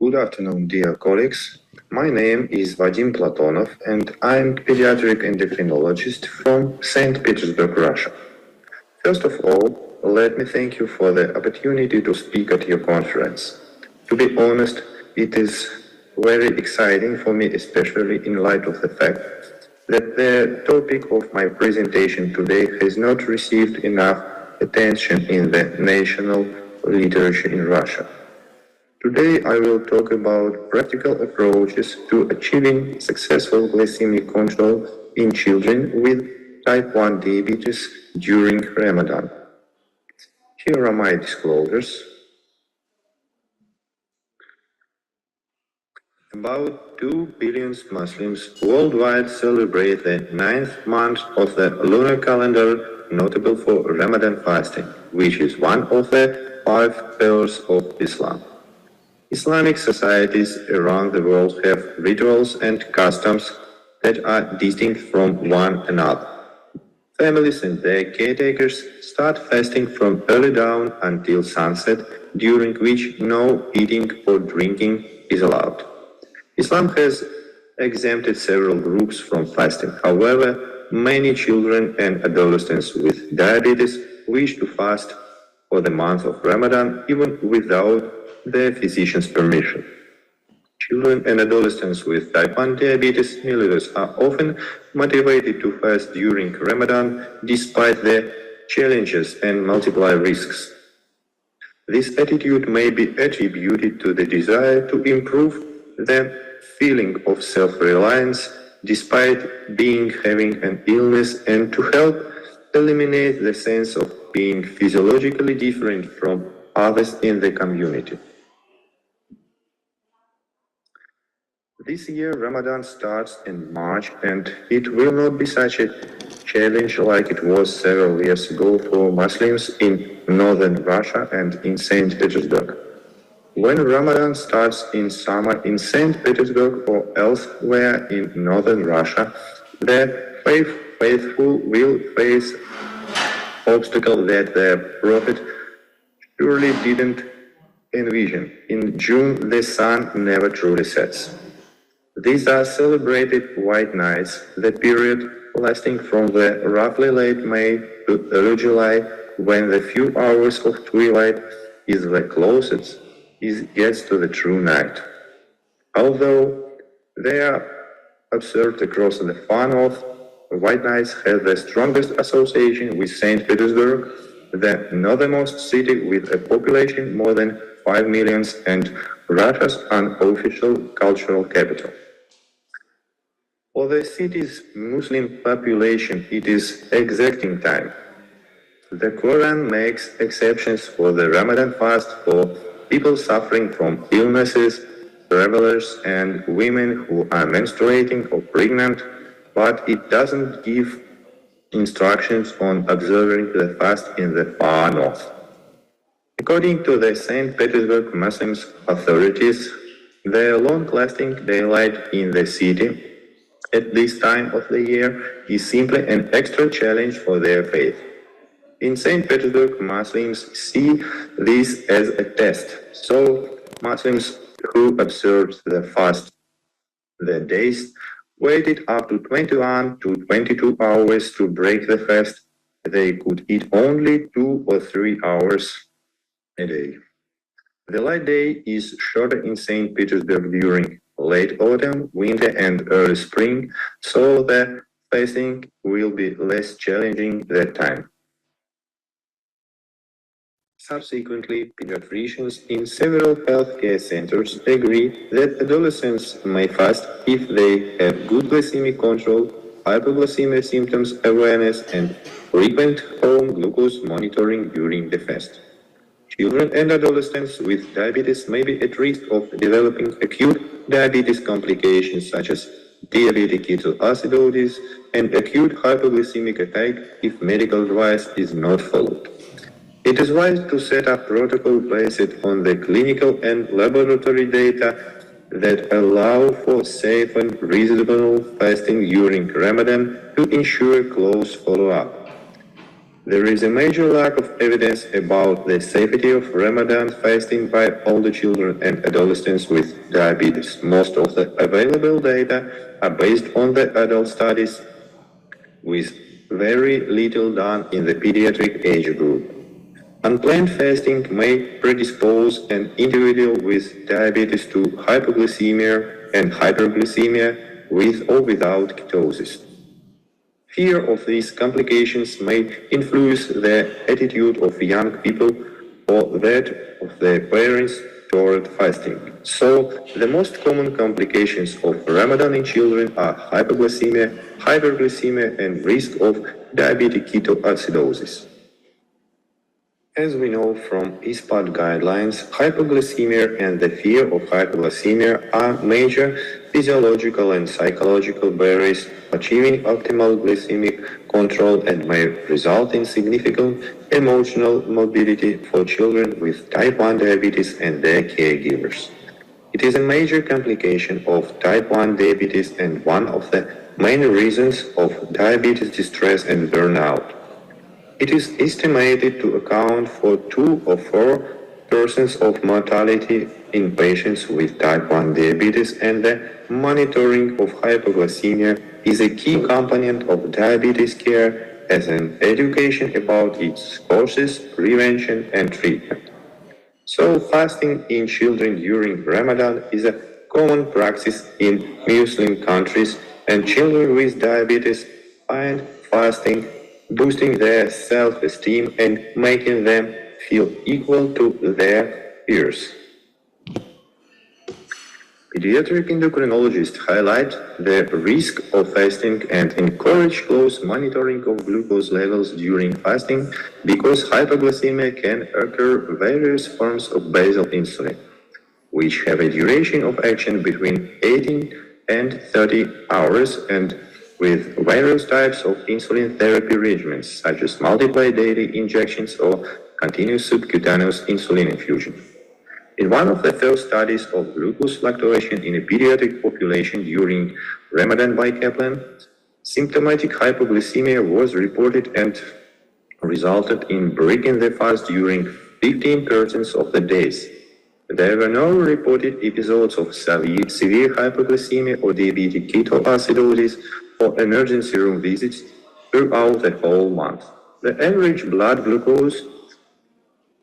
Good afternoon, dear colleagues. My name is Vadim Platonov, and I'm pediatric endocrinologist from St. Petersburg, Russia. First of all, let me thank you for the opportunity to speak at your conference. To be honest, it is very exciting for me, especially in light of the fact that the topic of my presentation today has not received enough attention in the national literature in Russia. Today I will talk about practical approaches to achieving successful glycemic control in children with type 1 diabetes during Ramadan. Here are my disclosures. About 2 billion Muslims worldwide celebrate the 9th month of the lunar calendar, notable for Ramadan fasting, which is one of the 5 pillars of Islam. Islamic societies around the world have rituals and customs that are distinct from one another. Families and their caretakers start fasting from early dawn until sunset, during which no eating or drinking is allowed. Islam has exempted several groups from fasting. However, many children and adolescents with diabetes wish to fast for the month of Ramadan even without their physician's permission. Children and adolescents with type 1 diabetes mellitus are often motivated to fast during Ramadan despite the challenges and multiple risks. This attitude may be attributed to the desire to improve the feeling of self-reliance despite having an illness and to help eliminate the sense of being physiologically different from others in the community. This year, Ramadan starts in March, and it will not be such a challenge like it was several years ago for Muslims in northern Russia and in St. Petersburg. When Ramadan starts in summer in St. Petersburg or elsewhere in northern Russia, the faithful will face obstacles that the Prophet surely didn't envision. In June, the sun never truly sets. These are celebrated white nights, the period lasting from the roughly late May to early July, when the few hours of twilight is the closest it gets to the true night. Although they are observed across the far north, white nights have the strongest association with St. Petersburg, the northernmost city with a population more than 5 million and Russia's unofficial cultural capital. For the city's Muslim population, it is exacting time. The Quran makes exceptions for the Ramadan fast for people suffering from illnesses, travelers, and women who are menstruating or pregnant, but it doesn't give instructions on observing the fast in the far north. According to the St. Petersburg Muslim authorities, the long-lasting daylight in the city at this time of the year is simply an extra challenge for their faith. In St. Petersburg, Muslims see this as a test. So, Muslims who observed the fast, the days waited up to 21 to 22 hours to break the fast. They could eat only 2 or 3 hours a day. The light day is shorter in St. Petersburg during late autumn, winter, and early spring, so the fasting will be less challenging that time. Subsequently, pediatricians in several healthcare centers agree that adolescents may fast if they have good glycemic control, hypoglycemia symptoms awareness, and frequent home glucose monitoring during the fast. Children and adolescents with diabetes may be at risk of developing acute diabetes complications such as diabetic ketoacidosis and acute hypoglycemic attack if medical advice is not followed. It is wise to set up protocols based on the clinical and laboratory data that allow for safe and reasonable fasting during Ramadan to ensure close follow-up. There is a major lack of evidence about the safety of Ramadan fasting by older children and adolescents with diabetes. Most of the available data are based on the adult studies, with very little done in the pediatric age group. Unplanned fasting may predispose an individual with diabetes to hypoglycemia and hyperglycemia with or without ketosis. Fear of these complications may influence the attitude of young people or that of their parents toward fasting. So, the most common complications of Ramadan in children are hypoglycemia, hyperglycemia, and risk of diabetic ketoacidosis. As we know from ISPAD guidelines, hypoglycemia and the fear of hypoglycemia are major physiological and psychological barriers achieving optimal glycemic control and may result in significant emotional morbidity for children with type 1 diabetes and their caregivers. It is a major complication of type 1 diabetes and one of the main reasons of diabetes distress and burnout. It is estimated to account for 2 or 4% of mortality in patients with type 1 diabetes, and the monitoring of hypoglycemia is a key component of diabetes care as an education about its causes, prevention, and treatment. So fasting in children during Ramadan is a common practice in Muslim countries, and children with diabetes find fasting boosting their self-esteem and making them feel equal to their peers. Pediatric endocrinologists highlight the risk of fasting and encourage close monitoring of glucose levels during fasting because hypoglycemia can occur various forms of basal insulin, which have a duration of action between 18 and 30 hours and with various types of insulin therapy regimens, such as multiple daily injections or continuous subcutaneous insulin infusion. In one of the first studies of glucose fluctuation in a pediatric population during Ramadan by Kaplan, symptomatic hypoglycemia was reported and resulted in breaking the fast during 15% of the days. There were no reported episodes of severe hypoglycemia or diabetic ketoacidosis or emergency room visits throughout the whole month. The average blood glucose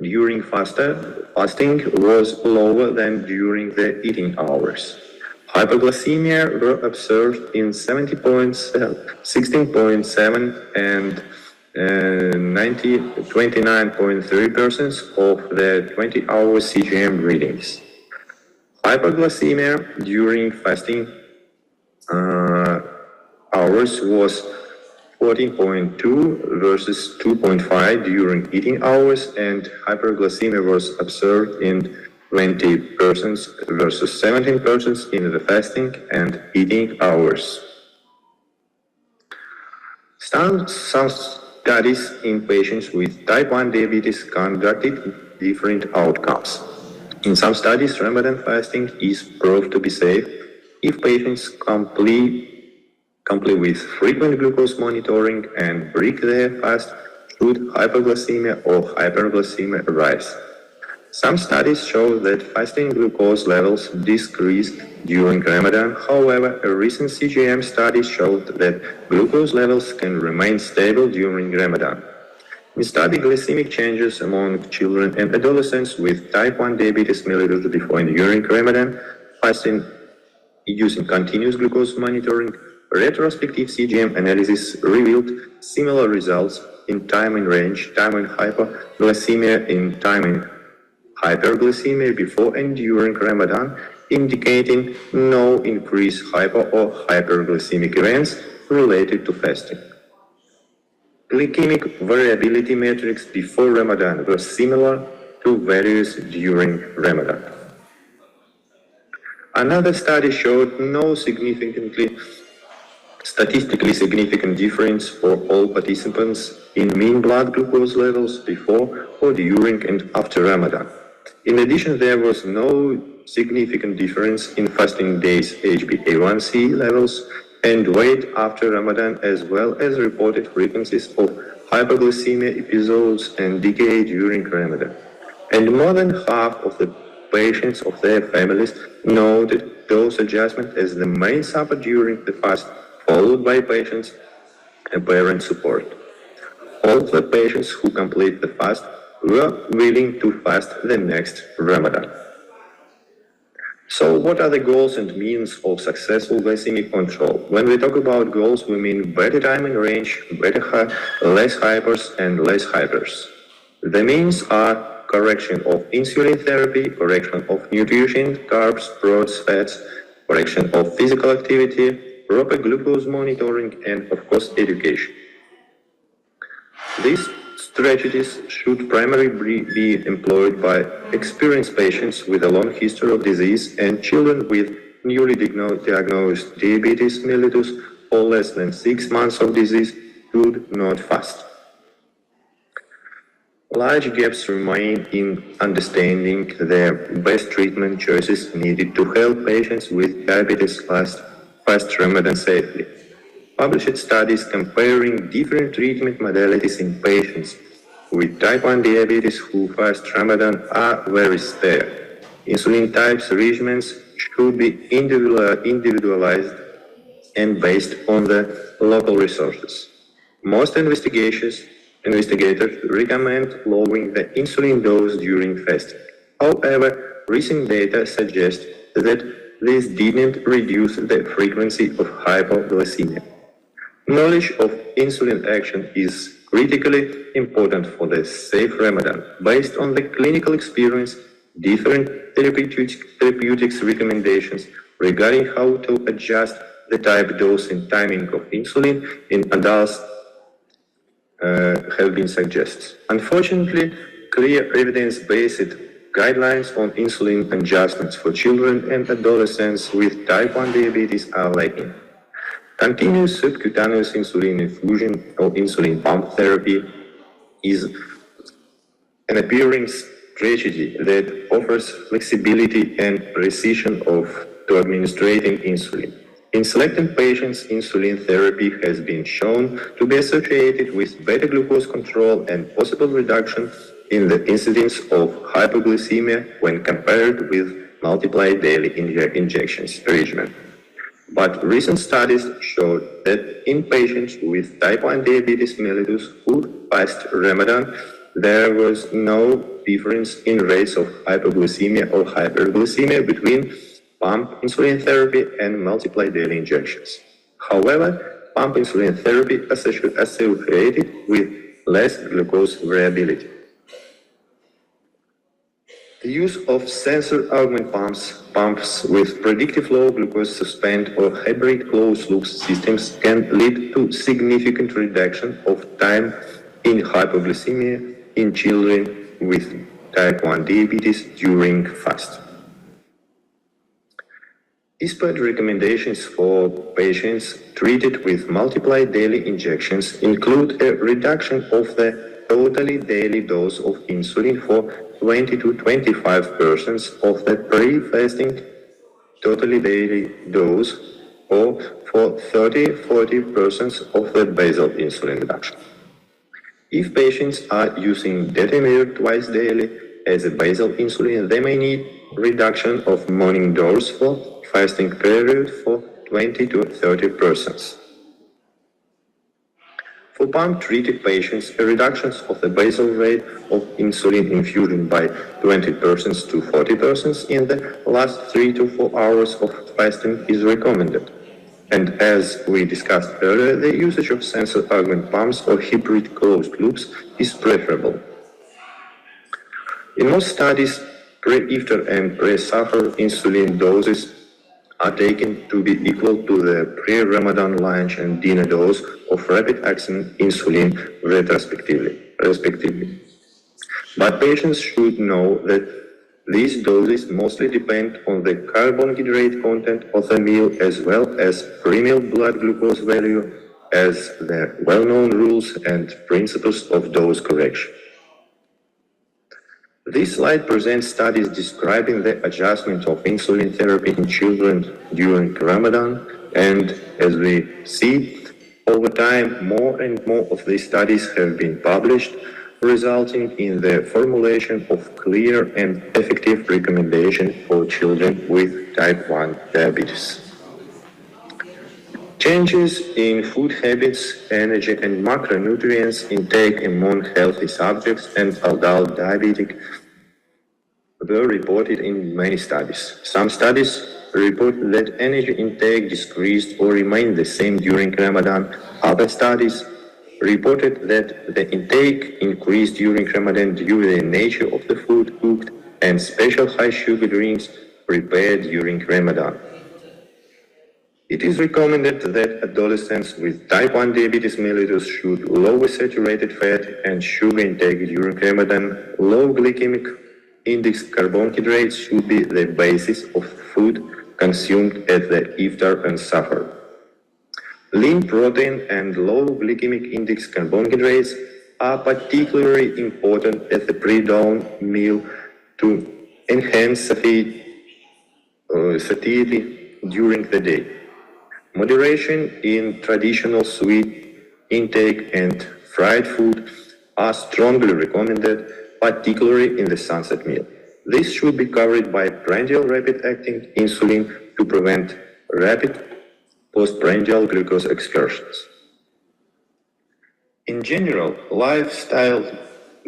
during fasting was lower than during the eating hours. Hypoglycemia were observed in 16.7 and 29.3% of the 20-hour CGM readings. Hypoglycemia during fasting hours was 14.2 versus 2.5 during eating hours, and hyperglycemia was observed in 20% versus 17% in the fasting and eating hours. Some studies in patients with type 1 diabetes conducted different outcomes. In some studies, Ramadan fasting is proved to be safe if patients complete with frequent glucose monitoring and break their fast should hypoglycemia or hyperglycemia arise. Some studies show that fasting glucose levels decrease during Ramadan. However, a recent CGM study showed that glucose levels can remain stable during Ramadan. We study glycemic changes among children and adolescents with type 1 diabetes milliliters before and during Ramadan fasting using continuous glucose monitoring. Retrospective CGM analysis revealed similar results in time in range, time in hypoglycemia, in time in hyperglycemia before and during Ramadan, indicating no increased hypo or hyperglycemic events related to fasting. Glycemic variability metrics before Ramadan were similar to values during Ramadan. Another study showed no statistically significant difference for all participants in mean blood glucose levels before or during and after Ramadan. In addition, there was no significant difference in fasting days HbA1c levels and weight after Ramadan, as well as reported frequencies of hypoglycemia episodes and decay during Ramadan. And more than half of the patients of their families noted dose adjustment as the main support during the fast, followed by patients and parent support. All the patients who complete the fast were willing to fast the next Ramadan. So what are the goals and means of successful glycemic control? When we talk about goals, we mean better time in range, less hypers and less hypers. The means are correction of insulin therapy, correction of nutrition, carbs, proteins, fats, correction of physical activity, proper glucose monitoring, and of course education. These strategies should primarily be employed by experienced patients with a long history of disease and children with newly diagnosed diabetes mellitus or less than 6 months of disease should not fast. Large gaps remain in understanding the best treatment choices needed to help patients with diabetes fast Ramadan safely. Published studies comparing different treatment modalities in patients with type 1 diabetes who fast Ramadan are very spare. Insulin types regimens should be individualized and based on the local resources. Most investigators recommend lowering the insulin dose during fasting. However, recent data suggest that this didn't reduce the frequency of hypoglycemia. Knowledge of insulin action is critically important for the safe Ramadan. Based on the clinical experience, different therapeutics recommendations regarding how to adjust the type, dose, and timing of insulin in adults have been suggested. Unfortunately, clear evidence-based guidelines on insulin adjustments for children and adolescents with type 1 diabetes are lacking. Continuous subcutaneous insulin infusion or insulin pump therapy is an appearing strategy that offers flexibility and precision to administering insulin. In selecting patients, insulin therapy has been shown to be associated with better glucose control and possible reduction in the incidence of hypoglycemia when compared with multiple daily injections regimen. But recent studies showed that in patients with type 1 diabetes mellitus who fast Ramadan, there was no difference in rates of hypoglycemia or hyperglycemia between pump insulin therapy and multiple daily injections. However, pump insulin therapy associated with less glucose variability. The use of sensor augment pumps with predictive low glucose suspend or hybrid closed-loop systems can lead to significant reduction of time in hypoglycemia in children with type 1 diabetes during fast. Despite recommendations for patients treated with multiple daily injections include a reduction of the totally daily dose of insulin for 20 to 25% of the pre-fasting totally daily dose or for 30-40% of the basal insulin reduction. If patients are using detamir twice daily as a basal insulin, they may need reduction of morning dose for fasting period for 20 to 30%. For pump-treated patients, a reduction of the basal rate of insulin infusion by 20% to 40% in the last 3 to 4 hours of fasting is recommended. And as we discussed earlier, the usage of sensor augment pumps or hybrid closed loops is preferable. In most studies, pre-iftar and pre-sahur insulin doses are taken to be equal to the pre-Ramadan lunch and dinner dose of rapid-acting insulin respectively. But patients should know that these doses mostly depend on the carbohydrate content of the meal as well as pre-meal blood glucose value as the well-known rules and principles of dose correction. This slide presents studies describing the adjustment of insulin therapy in children during Ramadan, and as we see, Over time, more and more of these studies have been published, resulting in the formulation of clear and effective recommendations for children with type 1 diabetes. Changes in food habits, energy and macronutrients intake among healthy subjects and adult diabetic were reported in many studies. Some studies report that energy intake decreased or remained the same during Ramadan. Other studies reported that the intake increased during Ramadan due to the nature of the food cooked and special high sugar drinks prepared during Ramadan. It is recommended that adolescents with type 1 diabetes mellitus should lower saturated fat and sugar intake during Ramadan. Low glycaemic index carbohydrates should be the basis of food consumed at the iftar and sahur. Lean protein and low glycemic index carbohydrates are particularly important at the pre-dawn meal to enhance satiety during the day. Moderation in traditional sweet intake and fried food are strongly recommended, particularly in the sunset meal. This should be covered by prandial rapid-acting insulin to prevent rapid postprandial glucose excursions. In general, lifestyle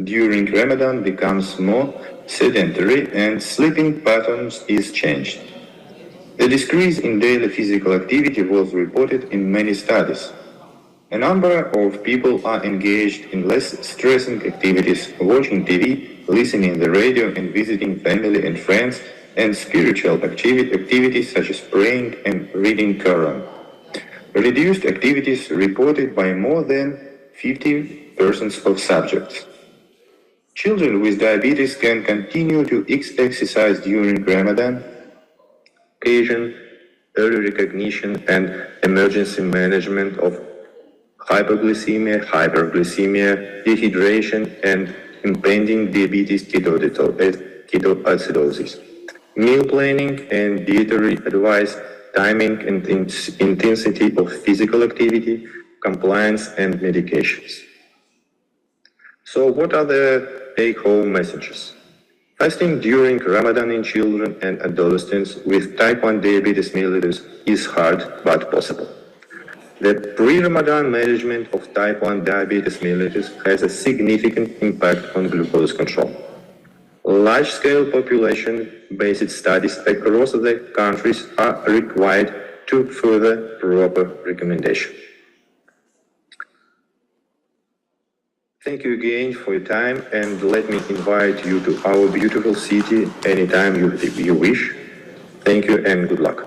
during Ramadan becomes more sedentary and sleeping patterns is changed. The decrease in daily physical activity was reported in many studies. A number of people are engaged in less stressing activities, watching TV, listening to the radio and visiting family and friends, and spiritual activities such as praying and reading Quran. Reduced activities reported by more than 50% of subjects. Children with diabetes can continue to exercise during Ramadan occasion, early recognition and emergency management of hypoglycemia, hyperglycemia, dehydration, and impending diabetes ketoacidosis. Meal planning and dietary advice, timing and intensity of physical activity, compliance and medications. So what are the take-home messages? Fasting during Ramadan in children and adolescents with type 1 diabetes mellitus is hard but possible. The pre-Ramadan management of type 1 diabetes mellitus has a significant impact on glucose control. Large-scale population-based studies across the countries are required to further proper recommendation. Thank you again for your time, and let me invite you to our beautiful city anytime you wish. Thank you and good luck.